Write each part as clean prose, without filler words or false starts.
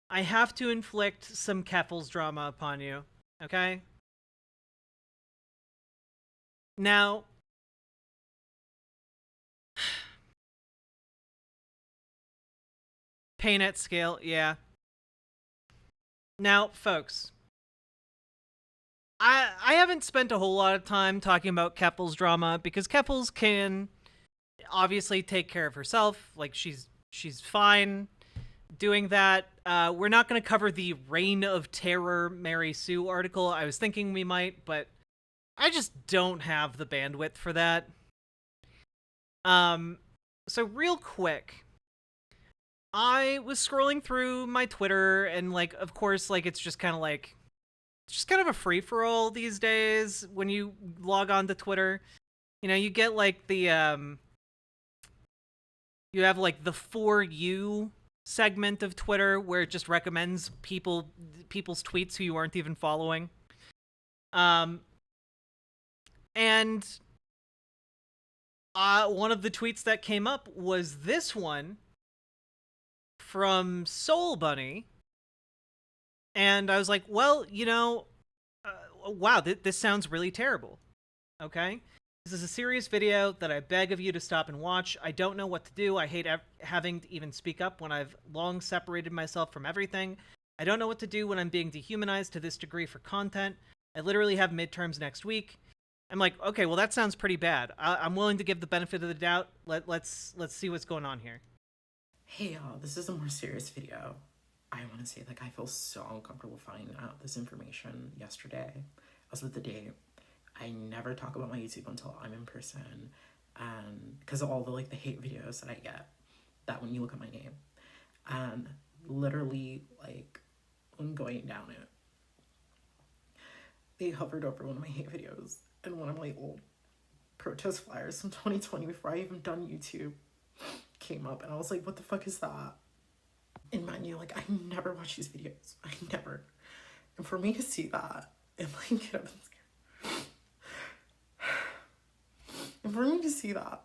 I have to inflict some Keffels drama upon you, okay? Now, pain at scale, yeah. Now, folks, I haven't spent a whole lot of time talking about Keppel's drama because Keppel's can obviously take care of herself. Like she's fine doing that. We're not going to cover the Reign of Terror Mary Sue article. I was thinking we might, but I just don't have the bandwidth for that. So real quick, I was scrolling through my Twitter and like, of course, like it's just kind of a free for all these days when you log on to Twitter. You know, you get like you have like the For You segment of Twitter where it just recommends people's tweets who you aren't even following. And one of the tweets that came up was this one from Soul Bunny. And I was like, well, wow, this sounds really terrible. Okay? This is a serious video that I beg of you to stop and watch. I don't know what to do. I hate having to even speak up when I've long separated myself from everything. I don't know what to do when I'm being dehumanized to this degree for content. I literally have midterms next week. I'm like, okay, well, that sounds pretty bad. I'm willing to give the benefit of the doubt. Let's see what's going on here. Hey y'all, this is a more serious video. I want to say, like, I feel so uncomfortable finding out this information yesterday. I was with the date. I never talk about my YouTube until I'm in person, and because of all the like the hate videos that I get, that when you look at my name, and literally like when going down it, they hovered over one of my hate videos and one of my old protest flyers from 2020 before I even done YouTube came up, and I was like, what the fuck is that? And mind you, like, I never watch these videos. I never. And for me to see that and like get up and scare, and for me to see that,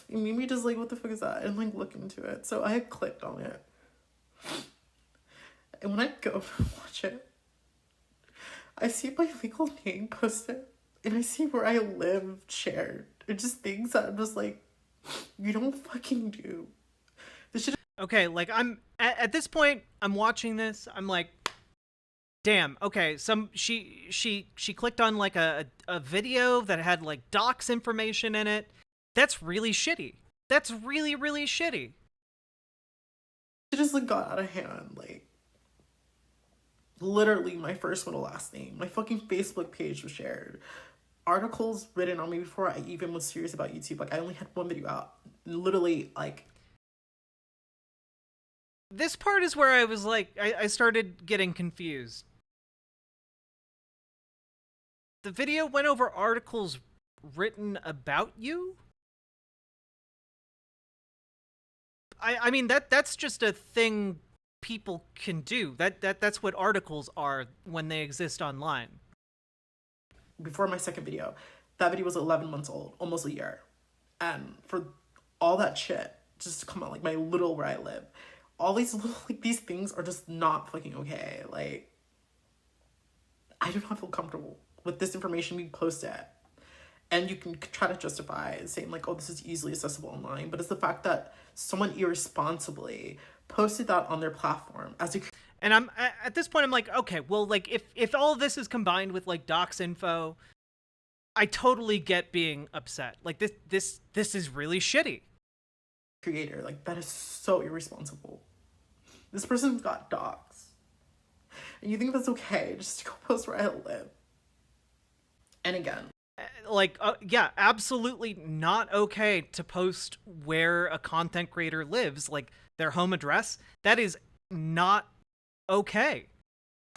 it made me just like, what the fuck is that? And like look into it. So I clicked on it. And when I go to watch it, I see my legal name posted and I see where I live shared. It just things that I'm just like, you don't fucking do. This shit. Okay, like I'm at this point, I'm watching this. I'm like, damn. Okay, she clicked on like a video that had like docs information in it. That's really shitty. That's really shitty. It just like got out of hand. Like literally, my first middle last name. My fucking Facebook page was shared. Articles written on me before I even was serious about YouTube. Like I only had one video out. Literally, like. This part is where I was like, I started getting confused. The video went over articles written about you? I mean, that's just a thing people can do. That's what articles are when they exist online. Before my second video, that video was 11 months old, almost a year. And for all that shit just to come out, like my little where I live, all these little, like, these things are just not fucking okay. Like, I do not feel comfortable with this information being posted. And you can try to justify saying like, oh, this is easily accessible online. But it's the fact that someone irresponsibly posted that on their platform as a... And I'm at this point, I'm like, okay, well, like if all of this is combined with like docs info, I totally get being upset. Like this is really shitty. Creator, like that is so irresponsible. This person's got docs, and you think that's okay just to go post where I live? And again, like, yeah, absolutely not okay to post where a content creator lives, like their home address. That is not okay.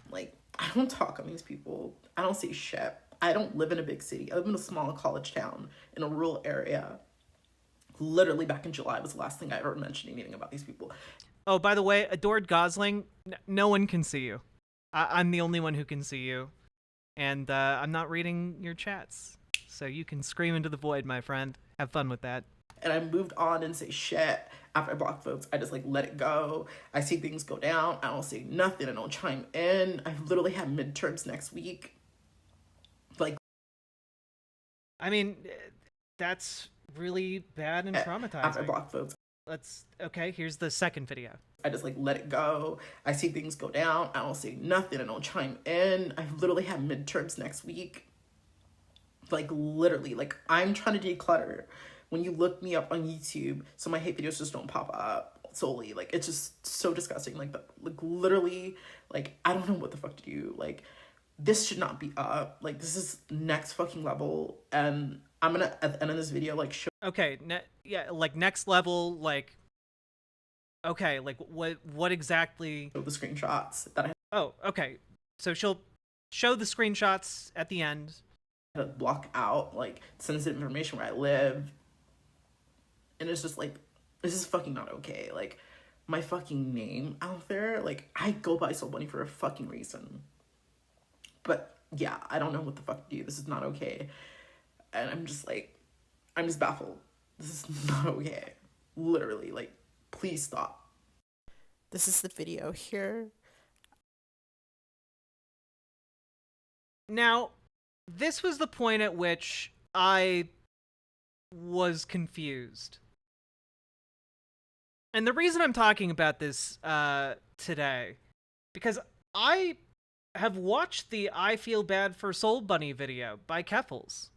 Like, I don't talk on these people. I don't say shit. I don't live in a big city. I live in a small college town in a rural area. Literally back in July was the last thing I ever mentioned anything about these people. Oh, by the way, Adored Gosling, no one can see you. I'm the only one who can see you. And I'm not reading your chats. So you can scream into the void, my friend. Have fun with that. and I moved on and say shit. After I block folks, I just like let it go. I see things go down. I don't say nothing. I don't chime in. I literally have midterms next week. Like, I mean, that's really bad and traumatizing. after I block folks, Let's okay. Here's the second video. I just like let it go. I see things go down. I don't say nothing. I don't chime in. I literally have midterms next week. Like literally, like I'm trying to declutter. When you look me up on YouTube, so my hate videos just don't pop up solely. Like it's just so disgusting. Like literally, like I don't know what the fuck to do. Like this should not be up. Like this is next fucking level. And I'm gonna at the end of this video like show. Okay, yeah, like next level, like okay, like what exactly? The screenshots that I Oh, okay. So she'll show the screenshots at the end. had to block out like sensitive information where I live. And it's just like, this is fucking not okay. Like, my fucking name out there, like, I go by Soul Bunny for a fucking reason. But yeah, I don't know what the fuck to do. This is not okay. And I'm just like, I'm just baffled. This is not okay. Literally, like, please stop. This is the video here. Now, this was the point at which I was confused. And the reason I'm talking about this today, because I have watched the I Feel Bad for Soul Bunny video by Keffels.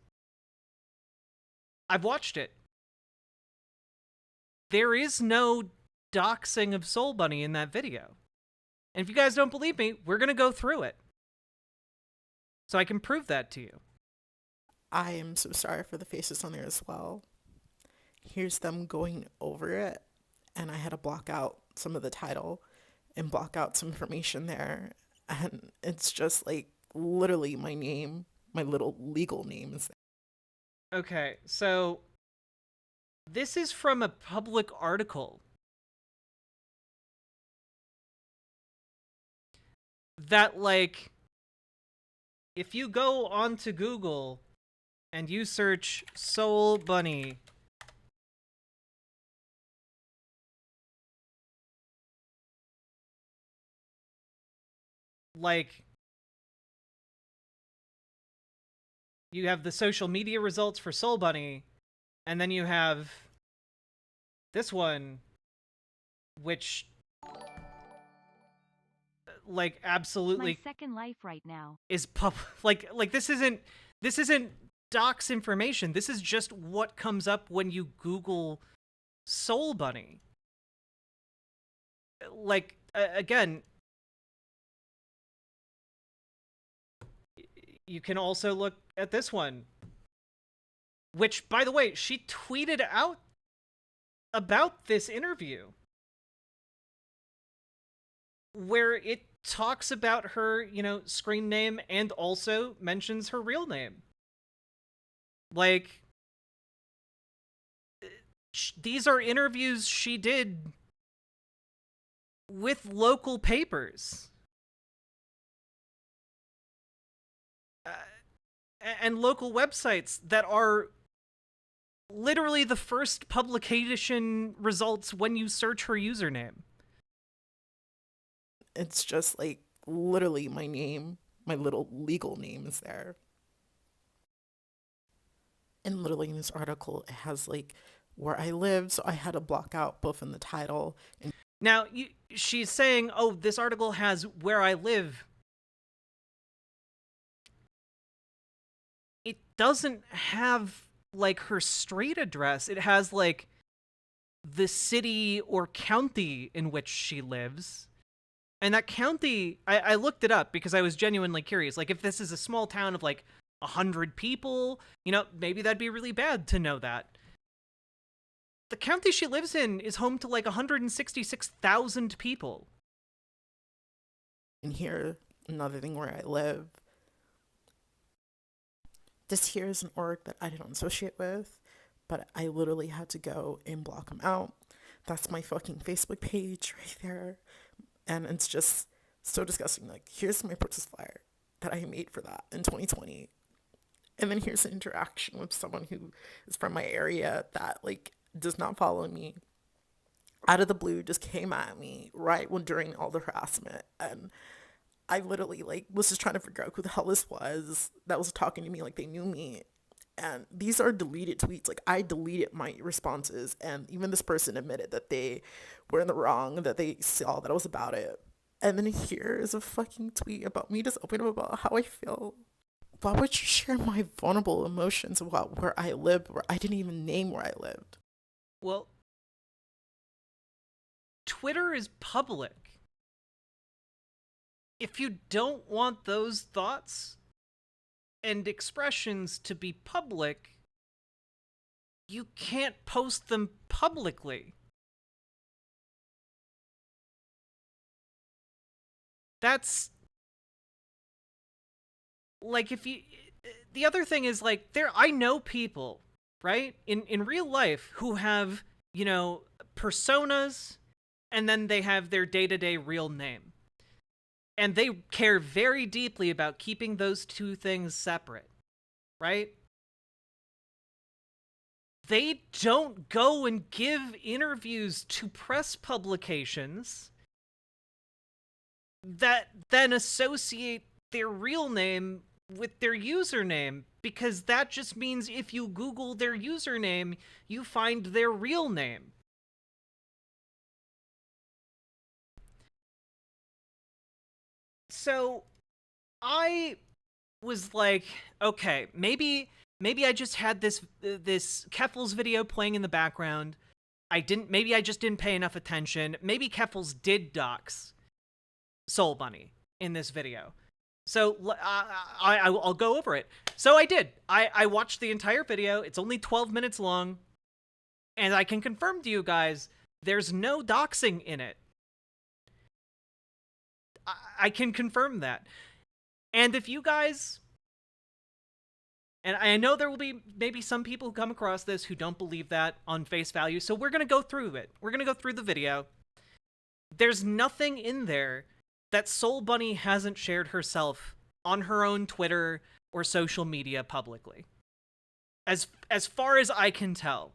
I've watched it. There is no doxing of Soul Bunny in that video. And if you guys don't believe me, we're going to go through it. So I can prove that to you. I am so sorry for the faces on there as well. Here's them going over it. And I had to block out some of the title and block out some information there. And it's just like literally my name, my little legal name is there. Okay, so this is from a public article that, like, if you go onto Google and you search Soul Bunny, like, you have the social media results for Soul Bunny, and then you have this one, which, like, absolutely my second life right now is like this isn't docs information. This is just what comes up when you Google Soul Bunny. Like, again, you can also look at this one, which, by the way, she tweeted out about this interview where it talks about her, you know, screen name and also mentions her real name. Like, these are interviews she did with local papers. And local websites that are literally the first publication results when you search her username. It's just like literally my name, my little legal name is there. And literally in this article, it has like where I live. So I had to block out both in the title. And now, she's saying, oh, this article has where I live. It doesn't have, like, her street address. It has, like, the city or county in which she lives. And that county, I looked it up because I was genuinely curious. Like, if this is a small town of, like, 100 people, you know, maybe that'd be really bad to know that. The county she lives in is home to, like, 166,000 people. And here, another thing where I live. This here is an org that I don't associate with, but I literally had to go and block them out. That's my fucking Facebook page right there. And it's just so disgusting. Like, here's my protest flyer that I made for that in 2020. And then here's an interaction with someone who is from my area that, like, does not follow me, out of the blue just came at me right when during all the harassment. And I literally like was just trying to figure out who the hell this was that was talking to me like they knew me. And these are deleted tweets. Like, I deleted my responses, and even this person admitted that they were in the wrong, that they saw that I was about it. And then here is a fucking tweet about me just opening up about how I feel. Why would you share my vulnerable emotions about where I live, where I didn't even name where I lived? Well, Twitter is public. If you don't want those thoughts and expressions to be public, you can't post them publicly. That's like, if you, the other thing is like, I know people, right, in real life who have, you know, personas, and then they have their day-to-day real name. And they care very deeply about keeping those two things separate, right? They don't go and give interviews to press publications that then associate their real name with their username, because that just means if you Google their username, you find their real name. So I was like, okay, maybe I just had this Keffels video playing in the background. Maybe I just didn't pay enough attention. Maybe Keffels did dox Soul Bunny in this video. So I'll go over it. So I did. I watched the entire video. It's only 12 minutes long. And I can confirm to you guys, there's no doxing in it. I can confirm that. And if you guys, and I know there will be maybe some people who come across this who don't believe that on face value, so we're going to go through it. We're going to go through the video. There's nothing in there that Soul Bunny hasn't shared herself on her own Twitter or social media publicly. As far as I can tell.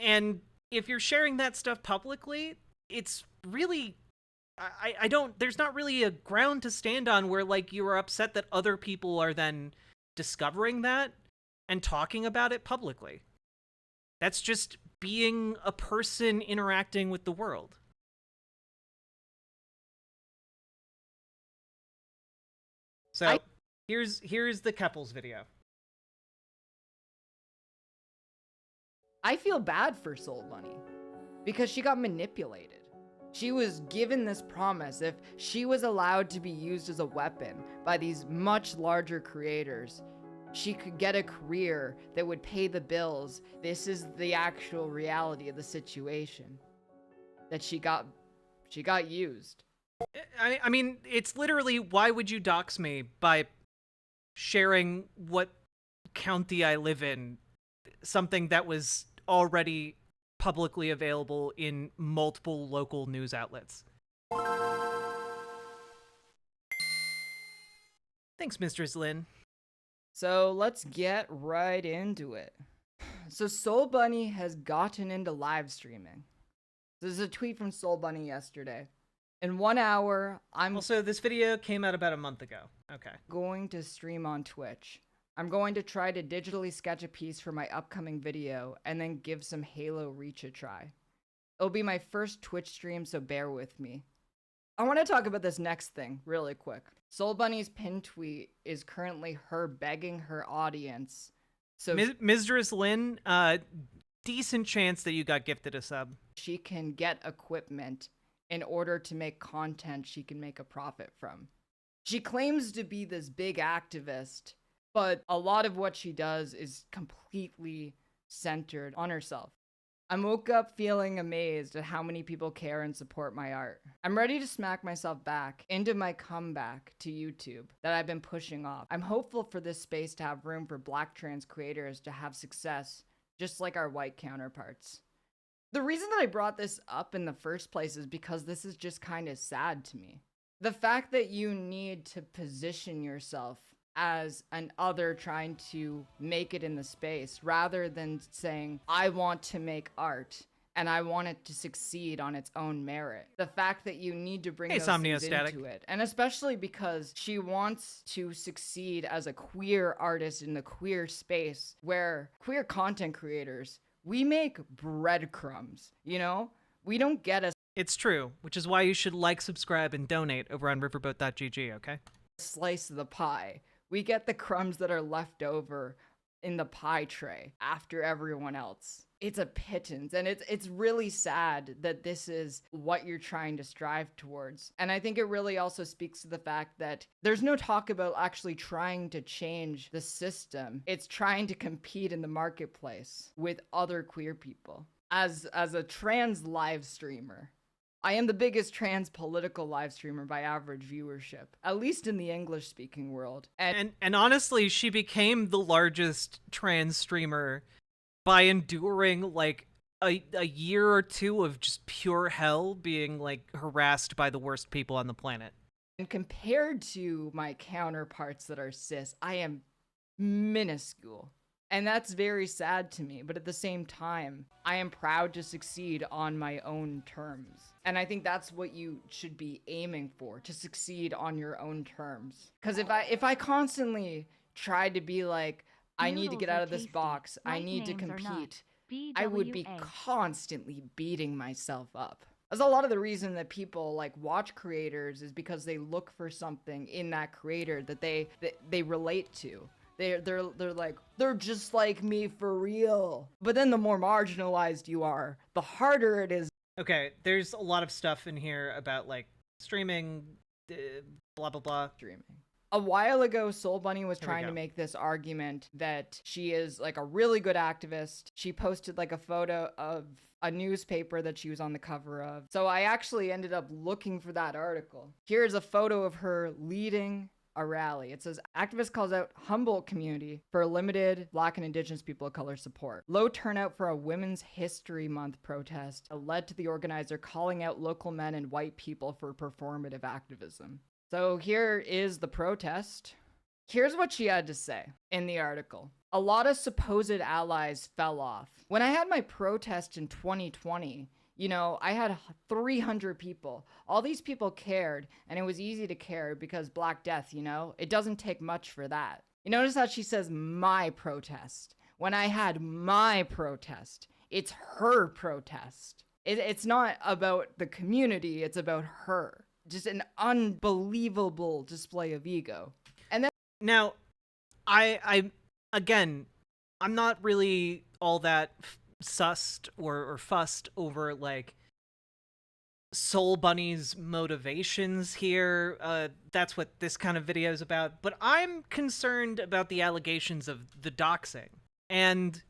And if you're sharing that stuff publicly, it's really, I don't, there's not really a ground to stand on where, like, you are upset that other people are then discovering that and talking about it publicly. That's just being a person interacting with the world. So here's the Keppels video. I feel bad for Soul Bunny because she got manipulated. She was given this promise if she was allowed to be used as a weapon by these much larger creators, she could get a career that would pay the bills. This is the actual reality of the situation. That she got used. I mean, it's literally, why would you dox me by sharing what county I live in? Something that was already publicly available in multiple local news outlets. Thanks, Mistress Lynn. So let's get right into it. So Soul Bunny has gotten into live streaming. This is a tweet from Soul Bunny yesterday. In 1 hour, I'm also, this video came out about a month ago. Okay. Going to stream on Twitch. I'm going to try to digitally sketch a piece for my upcoming video and then give some Halo Reach a try. It'll be my first Twitch stream, so bear with me. I want to talk about this next thing really quick. Soul Bunny's pinned tweet is currently her begging her audience. So Mistress Lynn, decent chance that you got gifted a sub. She can get equipment in order to make content she can make a profit from. She claims to be this big activist, but a lot of what she does is completely centered on herself. I woke up feeling amazed at how many people care and support my art. I'm ready to smack myself back into my comeback to YouTube that I've been pushing off. I'm hopeful for this space to have room for Black trans creators to have success, just like our white counterparts. The reason that I brought this up in the first place is because this is just kind of sad to me. The fact that you need to position yourself as an other trying to make it in the space, rather than saying, I want to make art and I want it to succeed on its own merit. The fact that you need to bring Hey, those things Somniostatic. into it, and especially because she wants to succeed as a queer artist in the queer space, where queer content creators, we make breadcrumbs, you know? We don't get a It's true, which is why you should like, subscribe, and donate over on riverboat.gg, okay? slice of the pie. We get the crumbs that are left over in the pie tray after everyone else. It's a pittance, and it's really sad that this is what you're trying to strive towards. And I think it really also speaks to the fact that there's no talk about actually trying to change the system. It's trying to compete in the marketplace with other queer people. As a trans live streamer, I am the biggest trans political live streamer by average viewership, at least in the English speaking world. And honestly, she became the largest trans streamer by enduring like a year or two of just pure hell, being like harassed by the worst people on the planet. And compared to my counterparts that are cis, I am minuscule. And that's very sad to me, but at the same time, I am proud to succeed on my own terms. And I think that's what you should be aiming for, to succeed on your own terms. Because if I constantly tried to be like, I need to get out of this box, I need to compete, I would be constantly beating myself up. That's a lot of the reason that people like watch creators, is because they look for something in that creator that they relate to. They're like, they're just like me for real. But then the more marginalized you are, the harder it is. Okay, there's a lot of stuff in here about like streaming, blah blah blah. Streaming. A while ago, Soul Bunny was Here we trying to go. make this argument that she is like a really good activist. She posted like a photo of a newspaper that she was on the cover of. So I actually ended up looking for that article. Here's a photo of her leading a rally. It says, activist calls out Humboldt community for limited Black and Indigenous people of color support. Low turnout for a Women's History Month protest led to the organizer calling out local men and white people for performative activism. So here is the protest. Here's what she had to say in the article. A lot of supposed allies fell off. When I had my protest in 2020, you know, I had 300 people. All these people cared, and it was easy to care because Black Death, you know? It doesn't take much for that. You notice how she says my protest. When I had my protest, it's her protest. It's not about the community, it's about her. Just an unbelievable display of ego. And then Now, I again, I'm not really all that sussed or fussed over like Soul Bunny's motivations here. That's what this kind of video is about. But I'm concerned about the allegations of the doxing. And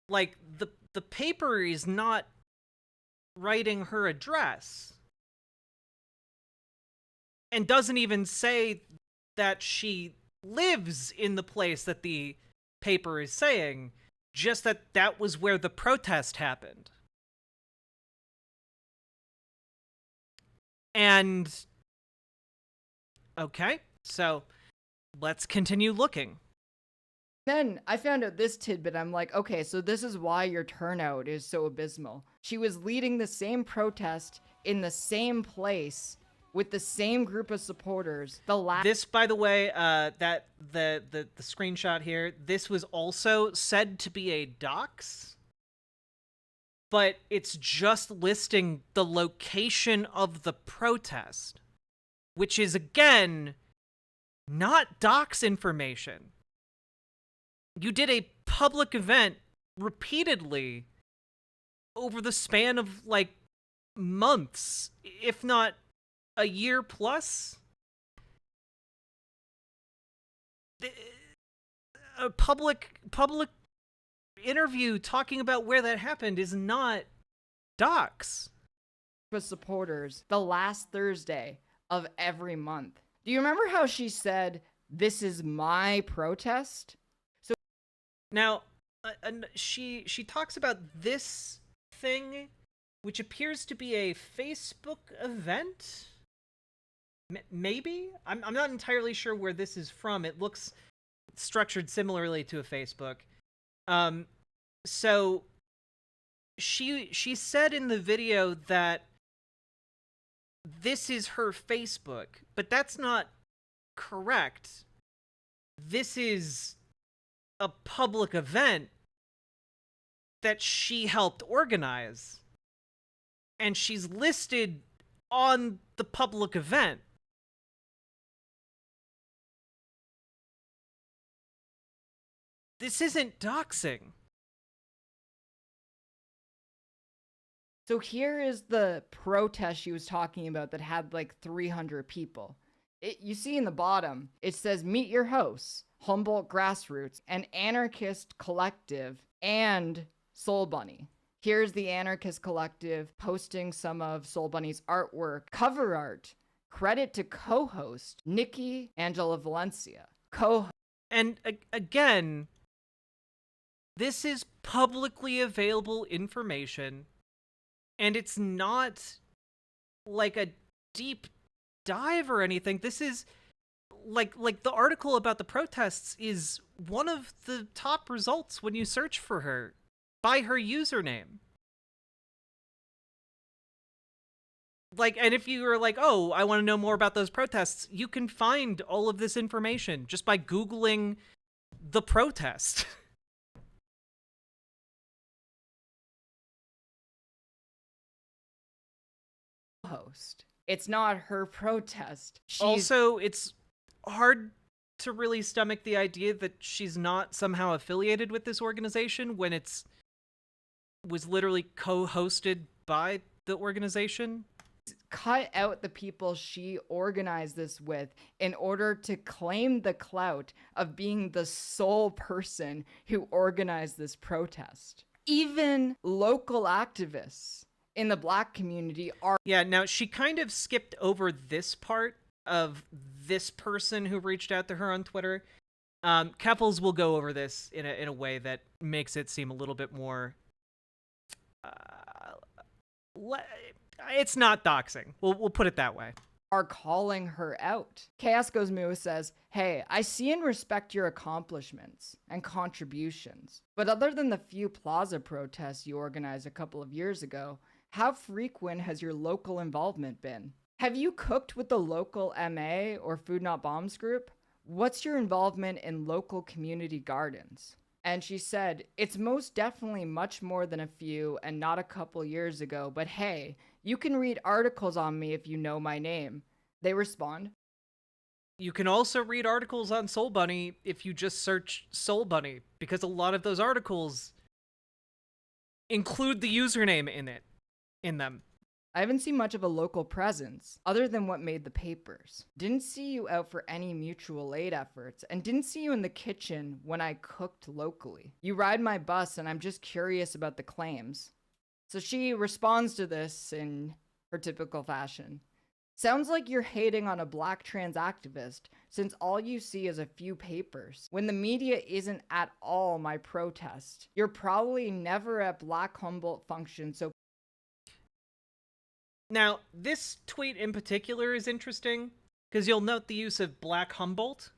like the paper is not writing her address. And doesn't even say that she lives in the place that the paper is saying, just that that was where the protest happened. And okay, so let's continue looking. Then I found out this tidbit. I'm like, okay, so this is why your turnout is so abysmal. She was leading the same protest in the same place with the same group of supporters. This, by the way, that the screenshot here, this was also said to be a dox, but it's just listing the location of the protest, which is again not dox information. You did a public event repeatedly over the span of like months, if not a year plus. A public interview talking about where that happened is not dox. with supporters the last Thursday of every month. Do you remember how she said, "This is my protest"? Now, she talks about this thing, which appears to be a Facebook event. Maybe? I'm not entirely sure where this is from. It looks structured similarly to a Facebook. So she said in the video that this is her Facebook, but that's not correct. This is a public event that she helped organize, and she's listed on the public event. This isn't doxing. So here is the protest she was talking about that had like 300 people. You see in the bottom, it says meet your hosts, Humboldt Grassroots, an anarchist collective, and Soul Bunny. Here's the anarchist collective posting some of Soul Bunny's artwork, cover art. Credit to co-host Nikki Angela Valencia. And again, this is publicly available information, and it's not like a deep dive or anything. This is like the article about the protests is one of the top results when you search for her by her username. Like, and if you are like, oh, I want to know more about those protests, you can find all of this information just by Googling the protest. Host. It's not her protest. Also, it's hard to really stomach the idea that she's not somehow affiliated with this organization when was literally co-hosted by the organization. Cut out the people she organized this with in order to claim the clout of being the sole person who organized this protest. Even local activists in the Black community are... Yeah, now she kind of skipped over this part of this person who reached out to her on Twitter. Keffels will go over this in a way that makes it seem a little bit more... it's not doxing. We'll put it that way. Are calling her out. Chaos Goes Moo says, hey, I see and respect your accomplishments and contributions, but other than the few plaza protests you organized a couple of years ago, how frequent has your local involvement been? Have you cooked with the local MA or Food Not Bombs group? What's your involvement in local community gardens? And she said, it's most definitely much more than a few and not a couple years ago, but hey, you can read articles on me if you know my name. They respond, you can also read articles on Soul Bunny if you just search Soul Bunny, because a lot of those articles include the username in them. I haven't seen much of a local presence, other than what made the papers. Didn't see you out for any mutual aid efforts, and didn't see you in the kitchen when I cooked locally. You ride my bus, and I'm just curious about the claims. So she responds to this in her typical fashion. Sounds like you're hating on a Black trans activist, since all you see is a few papers. When the media isn't at all my protest. You're probably never at Black Humboldt functions, so... Now, this tweet in particular is interesting, because you'll note the use of Black Humboldt.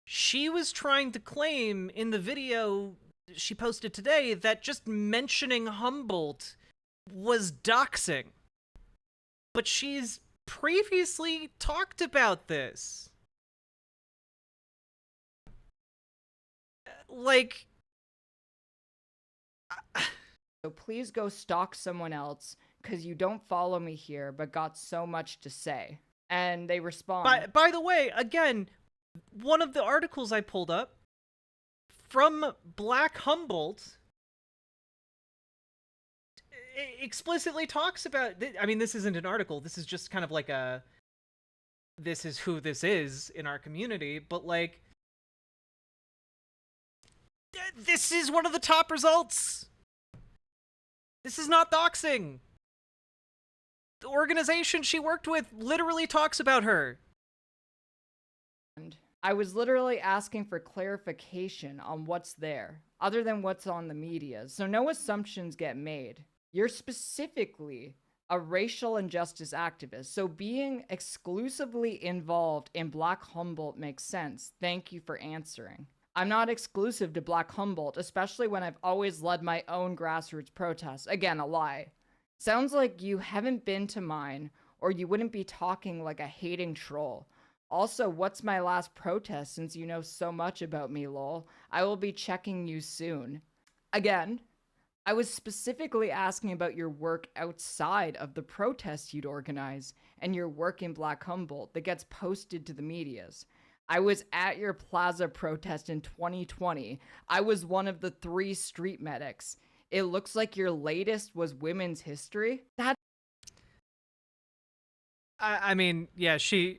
She was trying to claim in the video she posted today that just mentioning Humboldt was doxing. But she's previously talked about this. Like... So please go stalk someone else, because you don't follow me here, but got so much to say. And they respond... By the way, again, one of the articles I pulled up from Black Humboldt explicitly talks about... I mean, this isn't an article. This is just kind of like a... This is who this is in our community. But, like... This is one of the top results! This is not doxing! The organization she worked with literally talks about her. I was literally asking for clarification on what's there, other than what's on the media, so no assumptions get made. You're specifically a racial injustice activist. So being exclusively involved in Black Humboldt makes sense. Thank you for answering. I'm not exclusive to Black Humboldt, especially when I've always led my own grassroots protests. Again, a lie. Sounds like you haven't been to mine, or you wouldn't be talking like a hating troll. Also, what's my last protest since you know so much about me, lol? I will be checking you soon. Again, I was specifically asking about your work outside of the protests you'd organize and your work in Black Humboldt that gets posted to the medias. I was at your plaza protest in 2020. I was one of the 3 street medics. It looks like your latest was women's history. I mean, yeah, she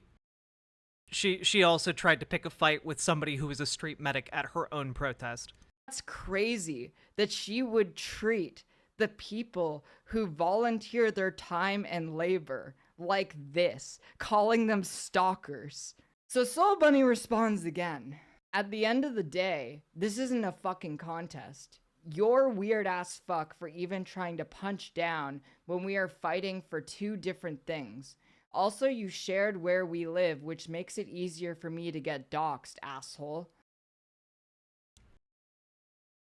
also tried to pick a fight with somebody who was a street medic at her own protest. That's crazy that she would treat the people who volunteer their time and labor like this, calling them stalkers. So Soul Bunny responds again. At the end of the day, this isn't a fucking contest. You're weird ass fuck for even trying to punch down when we are fighting for 2 different things. Also, you shared where we live, which makes it easier for me to get doxxed, asshole.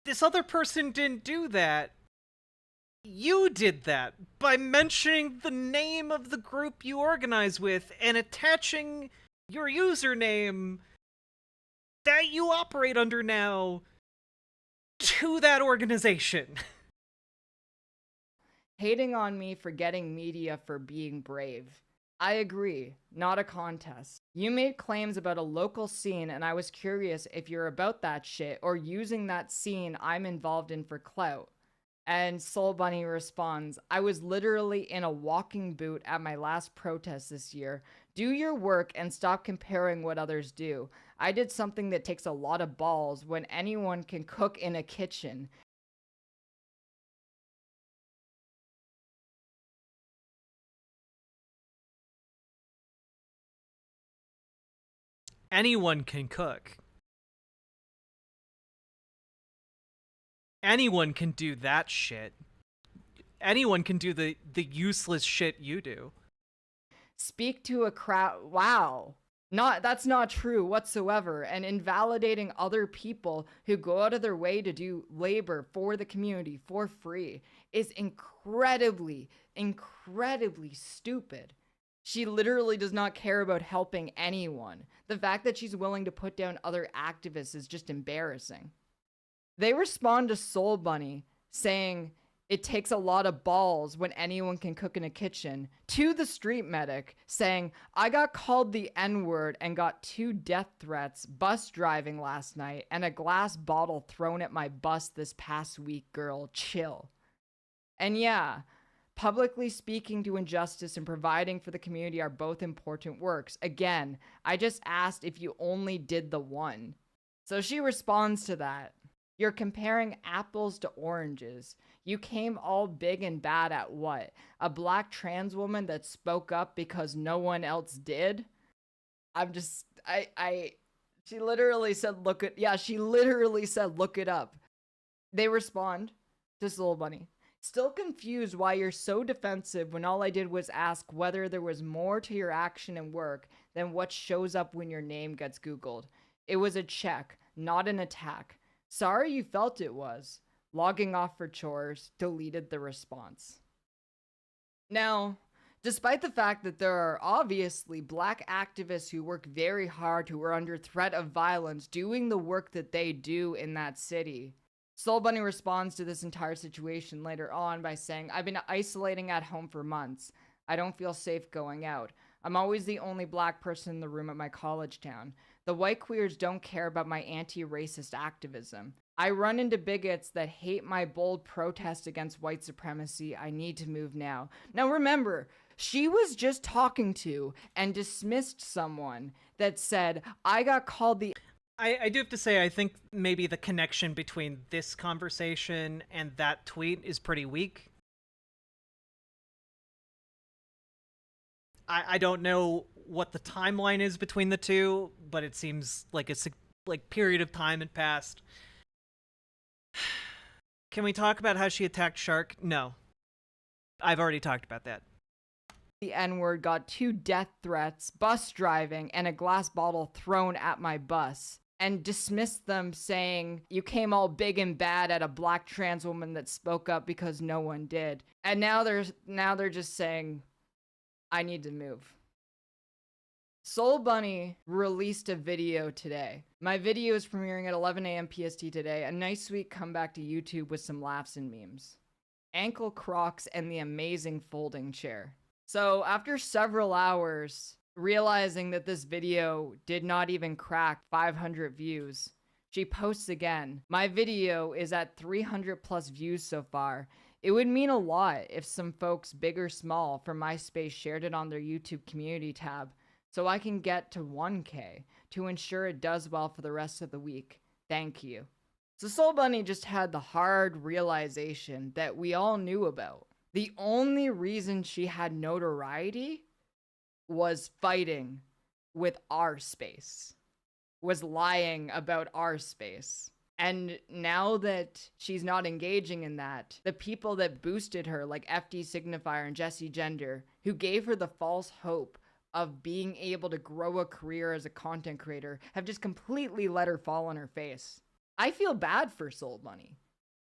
This other person didn't do that. You did that by mentioning the name of the group you organize with and attaching your username that you operate under now to that organization. Hating on me for getting media for being brave. I agree, not a contest. You made claims about a local scene and I was curious if you're about that shit or using that scene I'm involved in for clout. And Soul Bunny responds, I was literally in a walking boot at my last protest this year. Do your work and stop comparing what others do. I did something that takes a lot of balls when anyone can cook in a kitchen. Anyone can cook. Anyone can do that shit. Anyone can do the useless shit you do. Speak to a crowd. Wow. That's not true whatsoever. And invalidating other people who go out of their way to do labor for the community for free is incredibly, incredibly stupid. She literally does not care about helping anyone. The fact that she's willing to put down other activists is just embarrassing. They respond to Soul Bunny saying it takes a lot of balls when anyone can cook in a kitchen, to the street medic saying, I got called the N-word and got 2 death threats bus driving last night and a glass bottle thrown at my bus this past week, girl, chill. And yeah, publicly speaking to injustice and providing for the community are both important works. Again, I just asked if you only did the one. So she responds to that. You're comparing apples to oranges. You came all big and bad at what? A Black trans woman that spoke up because no one else did? She literally said, she literally said, look it up. They respond to Soul Bunny. Still confused why you're so defensive when all I did was ask whether there was more to your action and work than what shows up when your name gets Googled. It was a check, not an attack. Sorry you felt it was. Logging off for chores, deleted the response. Now, despite the fact that there are obviously Black activists who work very hard who are under threat of violence doing the work that they do in that city, Soul Bunny responds to this entire situation later on by saying, I've been isolating at home for months. I don't feel safe going out. I'm always the only Black person in the room at my college town. The white queers don't care about my anti-racist activism. I run into bigots that hate my bold protest against white supremacy. I need to move now. Now remember, she was just talking to and dismissed someone that said, I got called the... I do have to say, I think maybe the connection between this conversation and that tweet is pretty weak. I don't know what the timeline is between the two, but it seems like a period of time had passed. Can we talk about how she attacked Shark? No. I've already talked about that. the N-word, got 2 death threats, bus driving, and a glass bottle thrown at my bus, and dismissed them saying, you came all big and bad at a black trans woman that spoke up because no one did. And now they're just saying, I need to move. Soul Bunny released a video today. My video is premiering at 11 a.m. PST today. A nice sweet comeback to YouTube with some laughs and memes. Ankle Crocs and the amazing folding chair. So after several hours, realizing that this video did not even crack 500 views, she posts again. My video is at 300 plus views so far. It would mean a lot if some folks, big or small, from MySpace shared it on their YouTube community tab so I can get to 1K to ensure it does well for the rest of the week. Thank you. So Soul Bunny just had the hard realization that we all knew about. The only reason she had notoriety was fighting with our space, was lying about our space. And now that she's not engaging in that, the people that boosted her, like FD Signifier and Jesse Gender, who gave her the false hope of being able to grow a career as a content creator, have just completely let her fall on her face. I feel bad for Soul Bunny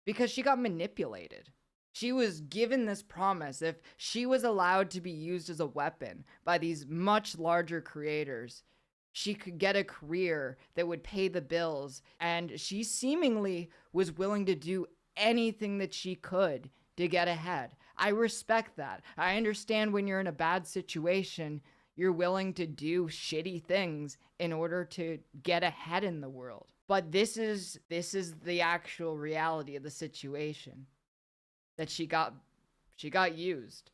because she got manipulated. She was given this promise if she was allowed to be used as a weapon by these much larger creators, she could get a career that would pay the bills, and she seemingly was willing to do anything that she could to get ahead. I respect that. I understand when you're in a bad situation, you're willing to do shitty things in order to get ahead in the world. But this is the actual reality of the situation. That she got used.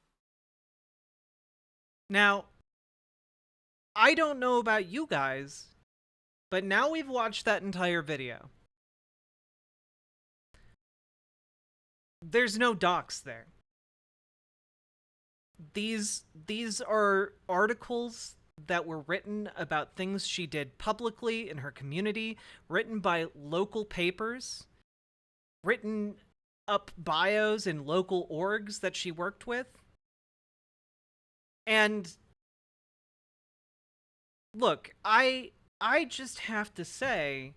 Now, I don't know about you guys, but now we've watched that entire video. There's no docs there. These are articles that were written about things she did publicly in her community, written by local papers, written up bios in local orgs that she worked with. And look, I just have to say,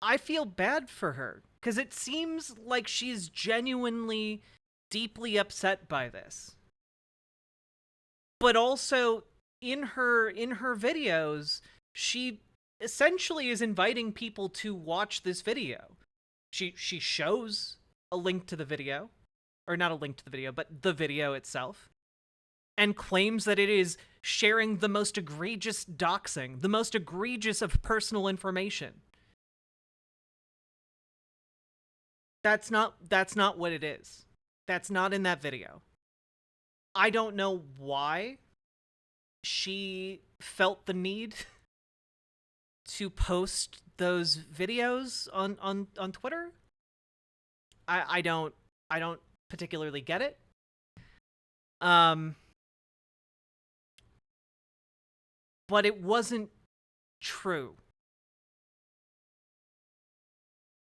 I feel bad for her, because it seems like she's genuinely deeply upset by this. But also, in her videos, she essentially is inviting people to watch this video. She shows a link to the video, or not a link to the video, but the video itself, and claims that it is sharing the most egregious doxing, the most egregious of personal information. That's not what it is. That's not in that video. I don't know why she felt the need to post those videos on Twitter. I don't particularly get it. But it wasn't true.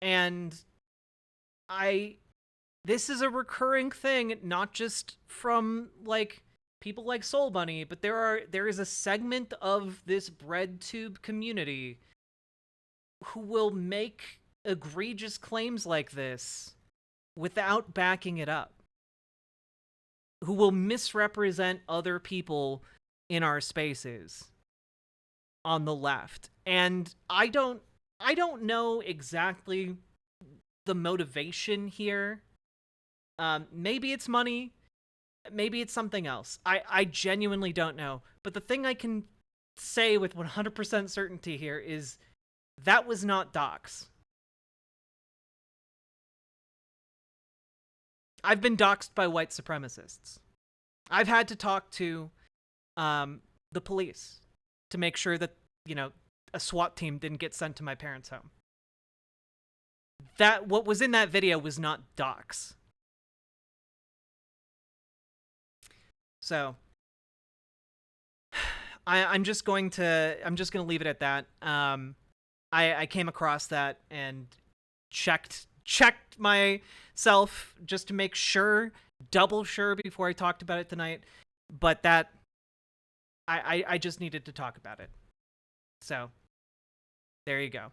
And this is a recurring thing, not just from like people like Soul Bunny, but there is a segment of this breadtube community who will make egregious claims like this without backing it up, who will misrepresent other people in our spaces on the left. And I don't know exactly the motivation here. Maybe it's money, maybe it's something else. I genuinely don't know. But the thing I can say with 100% certainty here is that was not dox. I've been doxed by white supremacists. I've had to talk to the police to make sure that, a SWAT team didn't get sent to my parents' home. What was in that video was not dox. So I'm just going to leave it at that. I came across that and checked myself just to make sure double sure before I talked about it tonight, but that I just needed to talk about it. So there you go.